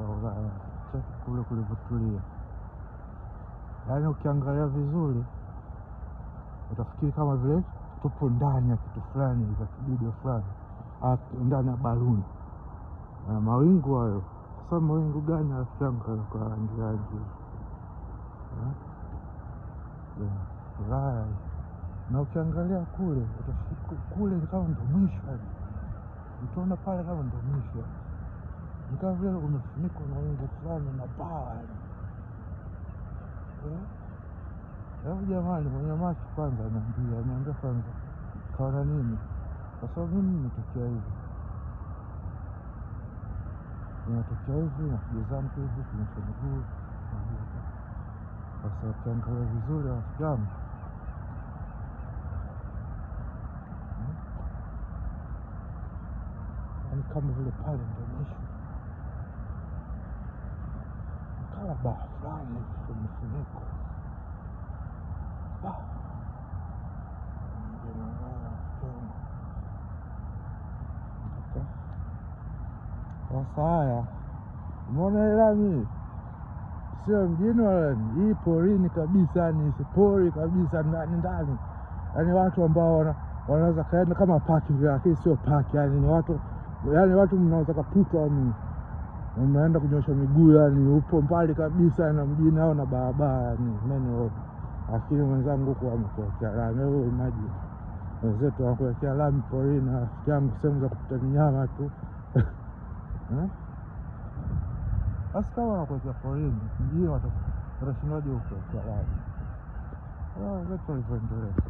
Ulaya. Cheki kule kulivyotulia. Yaani ukiangalia vizuri utafikiri kama vile tupo ndani ya kitu fulani za kidude fulani, ndani ya baluni. Na mawingu hayo. Sasa mawingu gani rafiki yangu kwa rangi? Ulaya. Na ukiangalia kule utafikiri kule kama ndo mwisho. Utaona pale kama ndo mwisho. Ni kama vile umefunikwa na wingu fulani na baa. Hebu jamani, mwenye macho kwanza ananiambia kwanza kaona nini? Kwa sababu mimi nimetokea hivi. Nimetokea hivi na kujizama hivi kwenye miguu. Sasa ukiangalia vizuri rafiki yangu, ni kama vile pale ndio mwisho. Kama baa fulani imefunikwa. Sasa haya, umeona lami sio mjini wala hii porini kabisa, ni pori kabisa ndani. Yaani watu ambao wanaweza kaenda kama paki vile, lakini sio paki, yaani watu mnaweza kupita, yaani mnaenda kunyosha miguu, yaani upo mbali kabisa na mjini au na barabara, yaani main road. Lakini mwenzangu huko amekuwekea lami. Wewe imagine wenzetu wanakuwekea lami porini, rafiki yangu, sehemu za kupita nyama tu. Basi kama wanakuwekea porini, mjini watashindaje huko kwa lami? Wenzetu walivyoendelea.